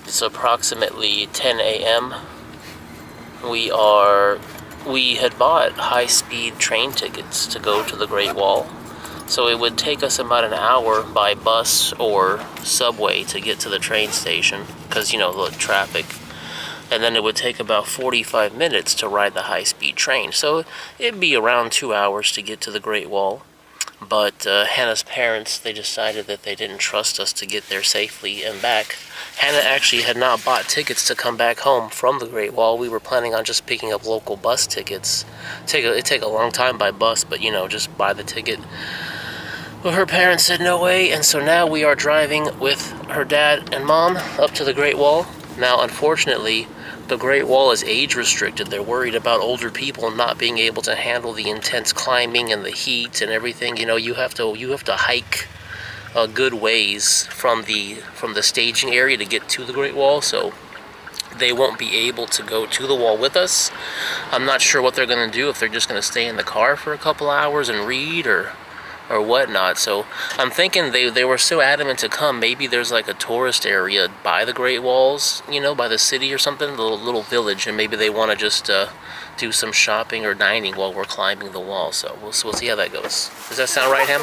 It's approximately 10 a.m. We had bought high-speed train tickets to go to the Great Wall. So it would take us about an hour by bus or subway to get to the train station because, you know, the traffic. And then it would take about 45 minutes to ride the high-speed train. So it'd be around 2 hours to get to the Great Wall. But Hannah's parents, they decided that they didn't trust us to get there safely and back. Hannah actually had not bought tickets to come back home from the Great Wall. We were planning on just picking up local bus tickets. It'd take a long time by bus, but, you know, just buy the ticket. Well, her parents said no way, and so now we are driving with her dad and mom up to the Great Wall. Now, unfortunately, the Great Wall is age restricted. They're worried about older people not being able to handle the intense climbing and the heat and everything. You know, you have to hike a good ways from the staging area to get to the Great Wall, so they won't be able to go to the wall with us. I'm not sure what they're going to do, if they're just going to stay in the car for a couple hours and read or whatnot. So I'm thinking they were so adamant to come, maybe there's like a tourist area by the Great Walls, you know, by the city or something, a little village, and maybe they want to just do some shopping or dining while we're climbing the wall. So we'll see how that goes. Does that sound right, Ham?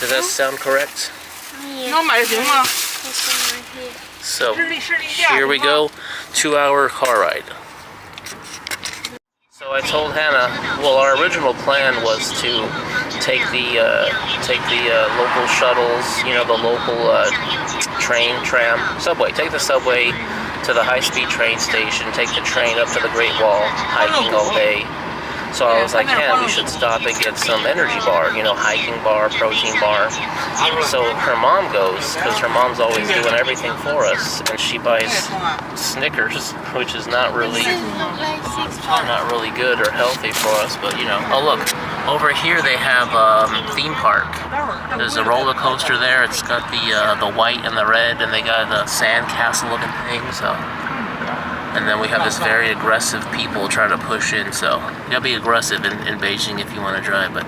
Does that sound correct? So here we go, 2-hour car ride. So I told Hannah, well, our original plan was to take the local shuttles, you know, the local train, tram, subway. Take the subway to the high-speed train station, take the train up to the Great Wall, hiking all day. So I was like, Hannah, we should stop and get some energy bar, you know, hiking bar, protein bar. So her mom goes, because her mom's always doing everything for us, and she buys Snickers, which is not really good or healthy for us, but you know. Oh look, over here they have theme park. There's a roller coaster there. It's got the white and the red, and they got a sand castle looking thing. So, and then we have this very aggressive people trying to push in. So you gotta be aggressive in Beijing if you want to drive. But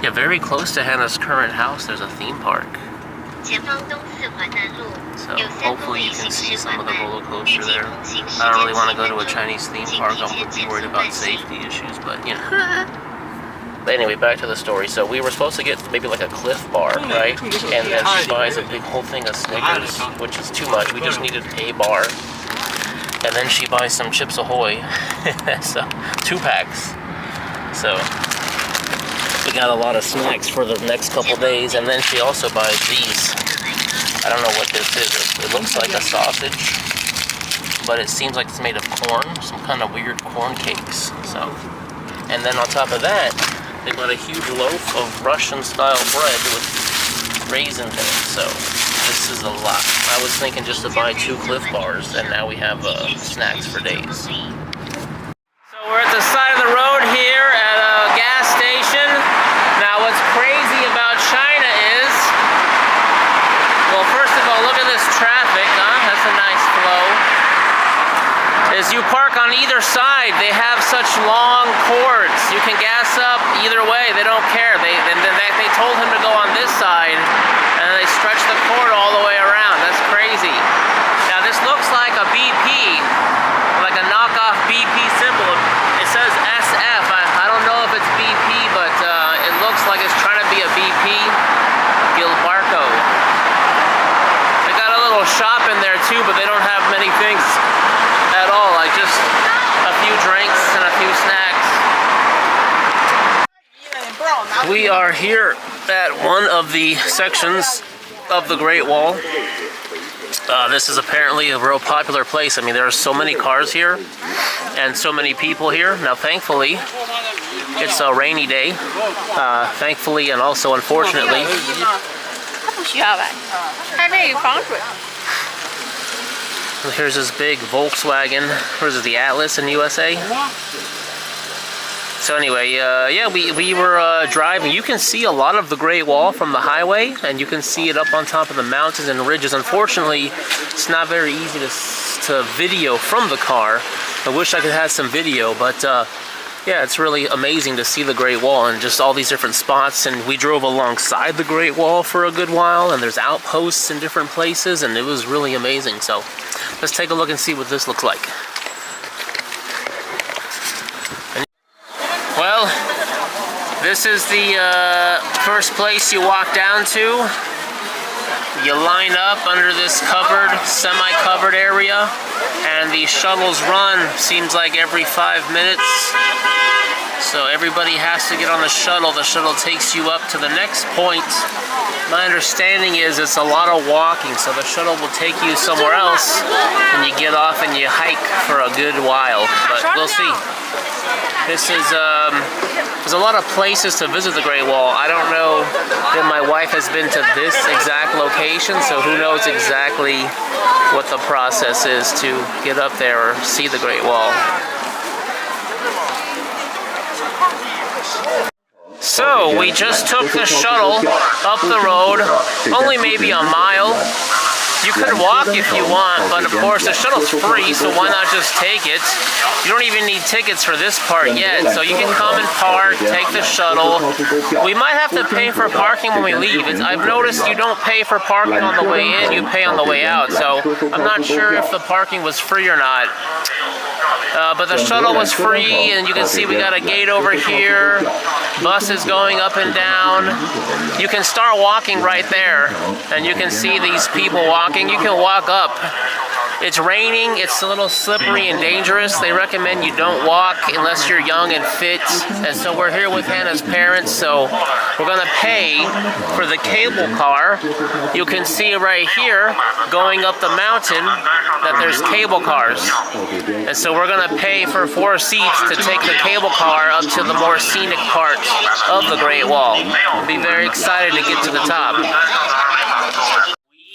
yeah, very close to Hannah's current house, there's a theme park. So hopefully you can see some of the roller coaster there. I don't really want to go to a Chinese theme park. I'm worried about safety issues, but you know. But anyway, back to the story. So we were supposed to get maybe like a Cliff Bar, right? And then she buys a big whole thing of Snickers, which is too much. We just needed a bar. And then she buys some Chips Ahoy, so 2 packs. So we got a lot of snacks for the next couple days. And then she also buys these. I don't know what this is. It looks like a sausage, but it seems like it's made of corn, some kind of weird corn cakes. So, and then on top of that, they got a huge loaf of Russian-style bread with raisins in it. So this is a lot. I was thinking just to buy 2 Cliff Bars, and now we have snacks for days. So we're at the side of the road here at a gas station. Now what's crazy about China is, well, first of all, look at this traffic, huh? That's a nice flow. Is you park on either side, they have such long cords. You can gas up either way, they don't care. They told him to go on this side, and they stretch the cord all the way around. That's crazy. Now this looks like a BP, like a knockoff BP symbol. It says SF. I don't know if it's BP, but it looks like it's trying to be a BP. Gilbarco. They got a little shop in there too, but they don't have many things at all. Like just a few drinks and a few snacks. We are here at one of the sections of the Great Wall. This is apparently a real popular place. I mean, there are so many cars here and so many people here. Now, thankfully, it's a rainy day. Thankfully and also unfortunately. Here's this big Volkswagen. Where's it, the Atlas in USA? So anyway, yeah, we were driving. You can see a lot of the Great Wall from the highway, and you can see it up on top of the mountains and ridges. Unfortunately, it's not very easy to video from the car. I wish I could have some video, but yeah, it's really amazing to see the Great Wall and just all these different spots. And we drove alongside the Great Wall for a good while, and there's outposts in different places, and it was really amazing. So let's take a look and see what this looks like. Well, this is the first place you walk down to. You line up under this covered, semi-covered area, and the shuttles run, seems like every 5 minutes. So everybody has to get on the shuttle. The shuttle takes you up to the next point. My understanding is it's a lot of walking, so the shuttle will take you somewhere else, and you get off and you hike for a good while, but we'll see. This is, there's a lot of places to visit the Great Wall. I don't know that my wife has been to this exact location, so who knows exactly what the process is to get up there or see the Great Wall. So, we just took the shuttle up the road, only maybe a mile. You could walk if you want, but of course the shuttle's free, so why not just take it? You don't even need tickets for this part yet, so you can come and park, take the shuttle. We might have to pay for parking when we leave. I've noticed you don't pay for parking on the way in, you pay on the way out, so I'm not sure if the parking was free or not. But the shuttle was free, and you can see we got a gate over here. Buses going up and down. You can start walking right there, and you can see these people walking. You can walk up. It's raining, it's a little slippery and dangerous. They recommend you don't walk unless you're young and fit. And so we're here with Hannah's parents, so we're gonna pay for the cable car. You can see right here, going up the mountain, that there's cable cars. And so we're gonna pay for 4 seats to take the cable car up to the more scenic part of the Great Wall. We'll be very excited to get to the top.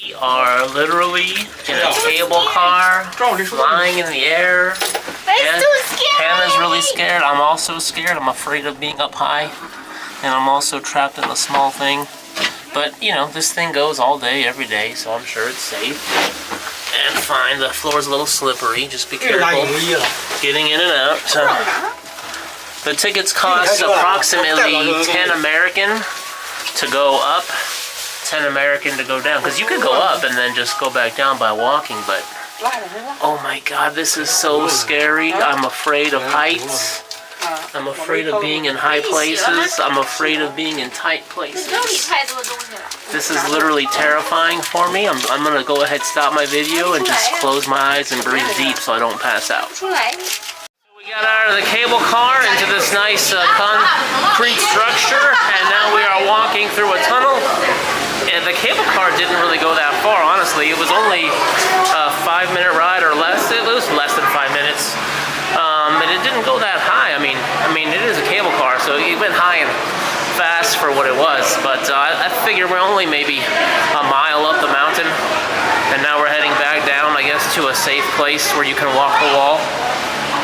We are literally in a cable car, flying in the air. And Hannah's really scared. I'm also scared. I'm afraid of being up high. And I'm also trapped in a small thing. But, you know, this thing goes all day, every day, so I'm sure it's safe. And fine. The floor's a little slippery. Just be careful getting in and out. So, the tickets cost approximately 10 American to go up. 10 American to go down, because you could go up and then just go back down by walking, but oh my god, this is so scary. I'm afraid of heights. I'm afraid of being in high places. I'm afraid of being in tight places. This is literally terrifying for me. I'm gonna go ahead, stop my video, and just close my eyes and breathe deep so I don't pass out. We got out of the cable car into this nice concrete structure, and now we are walking through a tunnel. And the cable car didn't really go that far, honestly. It was only a 5-minute ride or less. It was less than 5 minutes. And it didn't go that high. I mean, it is a cable car, so it went high and fast for what it was. But I figure we're only maybe a mile up the mountain. And now we're heading back down, I guess, to a safe place where you can walk the wall.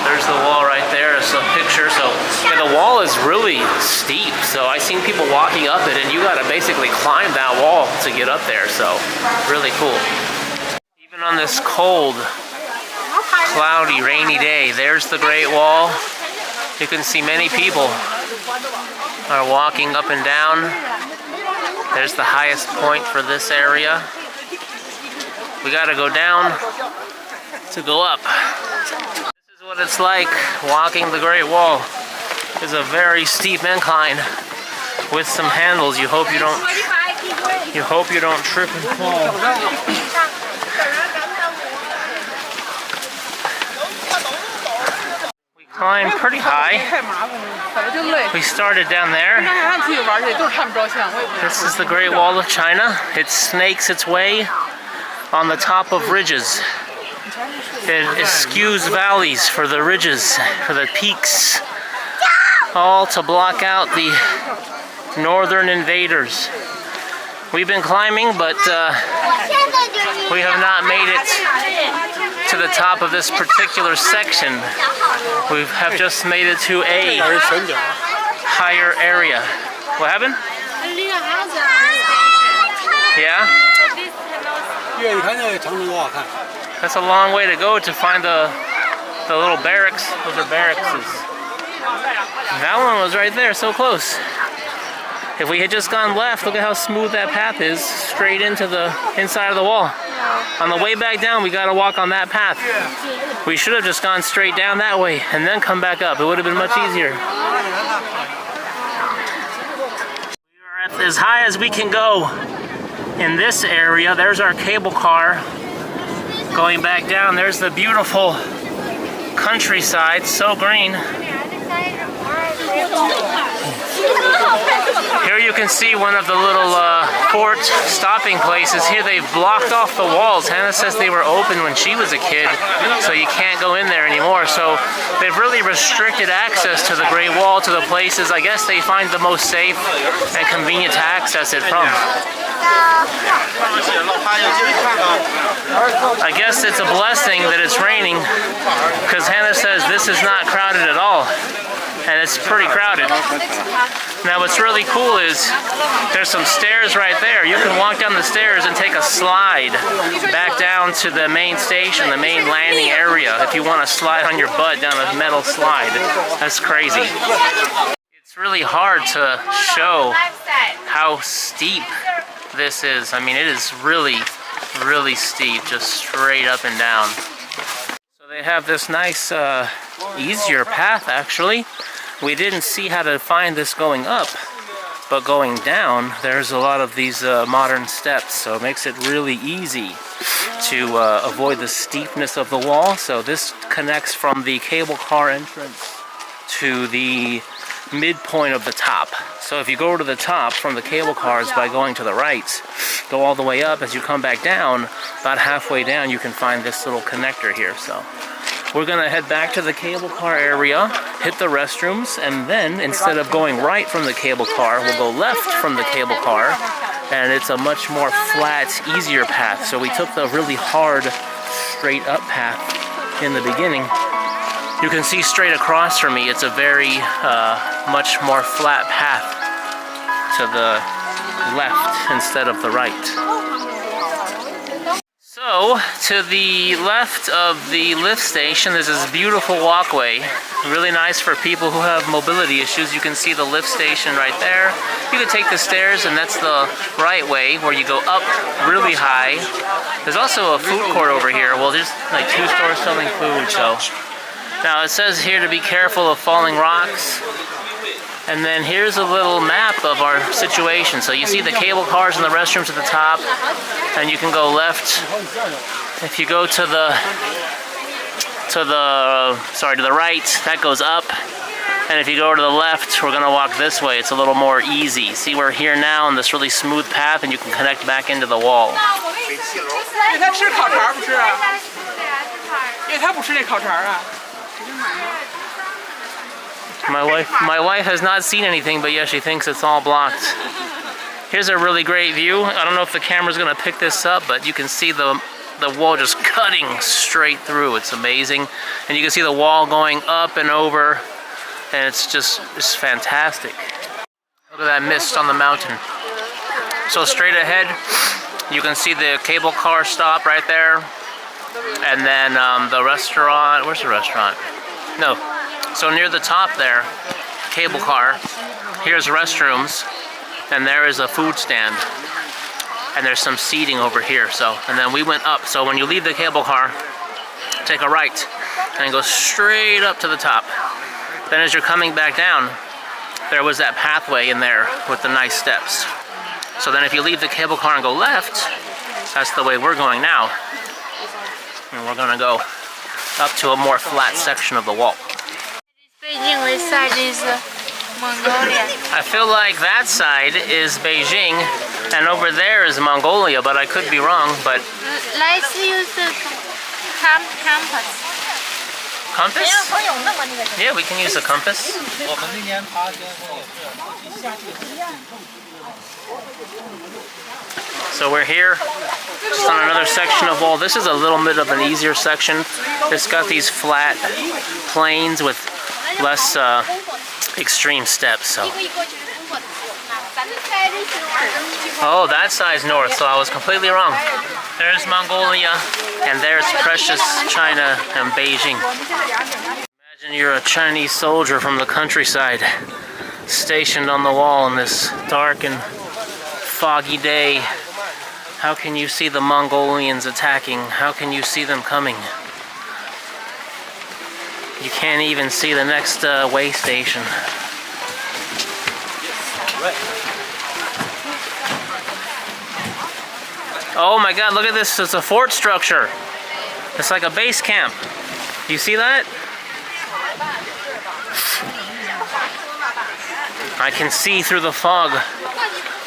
There's the wall right there, it's a picture. So, and the wall is really steep. So I've seen people walking up it, and you gotta basically climb that wall to get up there. So, really cool. Even on this cold, cloudy, rainy day, there's the Great Wall. You can see many people are walking up and down. There's the highest point for this area. We gotta go down to go up. What it's like walking the Great Wall. Is a very steep incline with some handles. You hope you don't trip and fall. We climbed pretty high. We started down there. This is the Great Wall of China. It snakes its way on the top of ridges. It eschews valleys for the ridges, for the peaks, all to block out the northern invaders. We've been climbing, but we have not made it to the top of this particular section. We have just made it to a higher area. What happened? Yeah? That's a long way to go to find the little barracks. Those are barracks. That one was right there, so close. If we had just gone left, look at how smooth that path is, straight into the inside of the wall. On the way back down, we gotta walk on that path. We should have just gone straight down that way and then come back up. It would have been much easier. We are at as high as we can go in this area. There's our cable car. Going back down, there's the beautiful countryside, so green. Here you can see one of the little fort stopping places. Here they've blocked off the walls. Hannah says they were open when she was a kid, so you can't go in there anymore. So they've really restricted access to the Great Wall, to the places I guess they find the most safe and convenient to access it from. I guess it's a blessing that it's raining, because Hannah says this is not crowded at all. And it's pretty crowded. Now what's really cool is there's some stairs right there. You can walk down the stairs and take a slide back down to the main station, the main landing area, if you want to slide on your butt down a metal slide. That's crazy. It's really hard to show how steep this is. I mean, it is really, really steep, just straight up and down. So they have this nice, easier path actually. We didn't see how to find this going up, but going down, there's a lot of these modern steps, so it makes it really easy to avoid the steepness of the wall. So this connects from the cable car entrance to the midpoint of the top. So if you go to the top from the cable cars by going to the right, go all the way up, as you come back down, about halfway down you can find this little connector here. So we're gonna head back to the cable car area, hit the restrooms, and then instead of going right from the cable car, we'll go left from the cable car, and it's a much more flat, easier path. So we took the really hard, straight up path in the beginning. You can see straight across from me, it's a very, much more flat path to the left instead of the right. So, to the left of the lift station, there's this beautiful walkway. Really nice for people who have mobility issues. You can see the lift station right there. You can take the stairs, and that's the right way, where you go up really high. There's also a food court over here. Well, there's like 2 stores selling food, so. Now, it says here to be careful of falling rocks. And then here's a little map of our situation. So you see the cable cars and the restrooms at the top, and you can go left. If you go to the right, that goes up. And if you go to the left, we're gonna walk this way. It's a little more easy. See, we're here now on this really smooth path, and you can connect back into the wall. My wife has not seen anything, but yeah, she thinks it's all blocked. Here's a really great view. I don't know if the camera's gonna pick this up, but you can see the wall just cutting straight through. It's amazing. And you can see the wall going up and over, and it's fantastic. Look at that mist on the mountain. So straight ahead, you can see the cable car stop right there. And then the restaurant, where's the restaurant? No. So near the top there, cable car, here's restrooms, and there is a food stand. And there's some seating over here, so, and then we went up. So when you leave the cable car, take a right, and go straight up to the top. Then as you're coming back down, there was that pathway in there with the nice steps. So then if you leave the cable car and go left, that's the way we're going now. And we're gonna go up to a more flat section of the wall. Beijing, which side is Mongolia? I feel like that side is Beijing, and over there is Mongolia, but I could be wrong. But let's use the compass. Compass? Yeah, we can use a compass. So we're here, just on another section of wall. This is a little bit of an easier section. It's got these flat planes with less extreme steps. So. Oh, that side's north, so I was completely wrong. There's Mongolia, and there's precious China and Beijing. Imagine And you're a Chinese soldier from the countryside, stationed on the wall on this dark and foggy day. How can you see the Mongolians attacking? How can you see them coming? You can't even see the next way station. Oh my god, look at this. It's a fort structure. It's like a base camp. You see that? I can see through the fog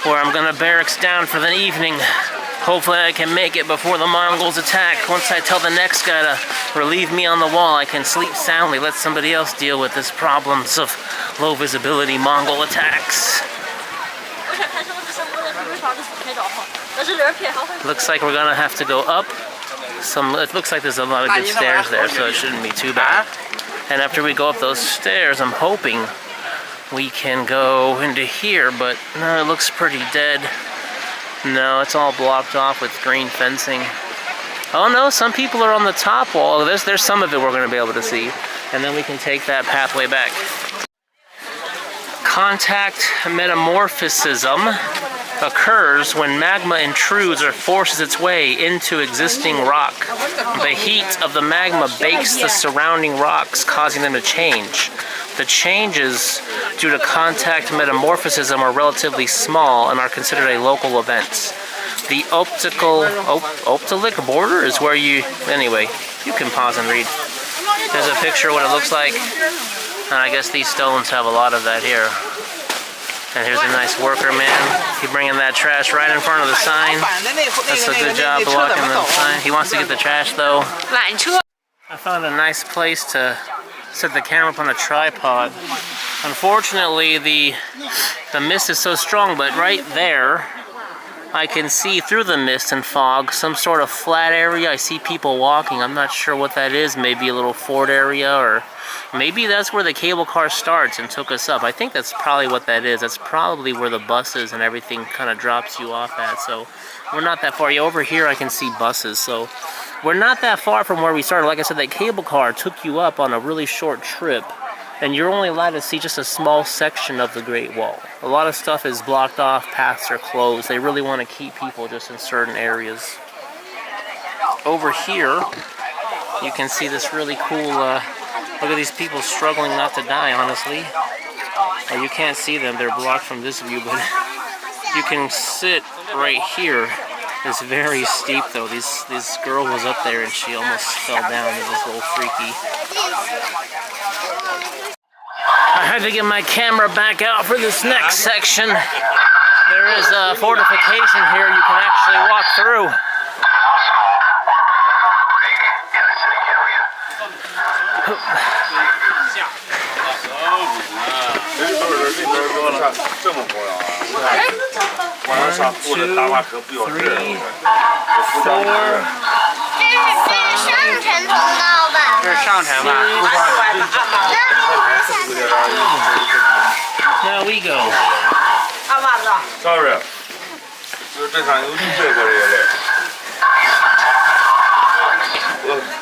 where I'm gonna barracks down for the evening. Hopefully I can make it before the Mongols attack. Once I tell the next guy to relieve me on the wall, I can sleep soundly. Let somebody else deal with this problems of low visibility Mongol attacks. Looks like we're gonna have to go up some. It looks like there's a lot of good stairs there, so it shouldn't be too bad. And after we go up those stairs, I'm hoping we can go into here, but no, it looks pretty dead. No, it's all blocked off with green fencing. Oh no, some people are on the top wall. There's some of it we're going to be able to see. And then we can take that pathway back. Contact metamorphism occurs when magma intrudes or forces its way into existing rock. The heat of the magma bakes the surrounding rocks, causing them to change. The changes due to contact metamorphism are relatively small and are considered a local event. The optical border is where you... Anyway, you can pause and read. There's a picture of what it looks like. And I guess these stones have a lot of that here. And here's a nice worker man. He's bringing that trash right in front of the sign. That's a good job blocking the sign. He wants to get the trash though. I found a nice place to set the camera up on a tripod. Unfortunately, the mist is so strong, but right there, I can see through the mist and fog some sort of flat area. I see people walking. I'm not sure what that is. Maybe a little fort area, or maybe that's where the cable car starts and took us up. I think that's probably what that is. That's probably where the buses and everything kind of drops you off at. So we're not that far. Yeah, over here I can see buses. So we're not that far from where we started. Like I said, that cable car took you up on a really short trip, and you're only allowed to see just a small section of the Great Wall. A lot of stuff is blocked off, paths are closed. They really want to keep people just in certain areas. Over here, you can see this really cool, look at these people struggling not to die, honestly. You can't see them, they're blocked from this view, but you can sit right here. It's very steep though. This girl was up there and she almost fell down. It was a little freaky. I had to get my camera back out for this next section. There is a fortification here you can actually walk through. Now we go. Sorry.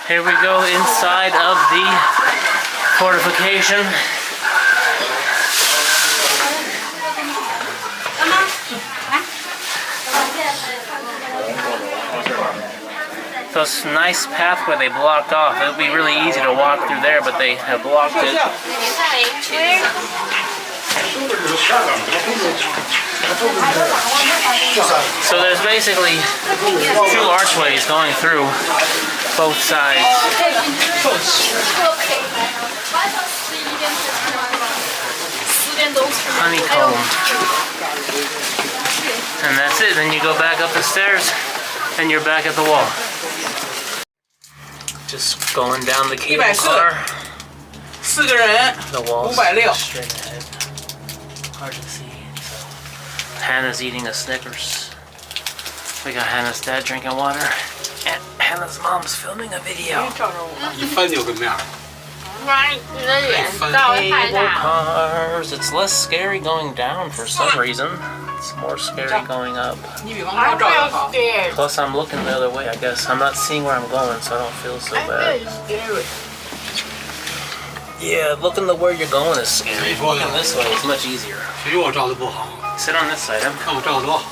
Here we go inside of the fortification. This nice pathway they blocked off. It would be really easy to walk through there, but they have blocked it. So there's basically two archways going through both sides. Honeycomb. And that's it. Then you go back up the stairs and you're back at the wall. Just going down the cable car. The wall's straight ahead. Hard to see. Hannah's eating a Snickers. We got Hannah's dad drinking water. And Hannah's mom's filming a video. Cable cars. It's less scary going down for some reason. It's more scary going up. Plus I'm looking the other way, I guess. I'm not seeing where I'm going, so I don't feel so bad. Yeah, looking to where you're going is scary. Looking this way is much easier. 谁说我照的不好？ Sit on this side. 看我照的多好。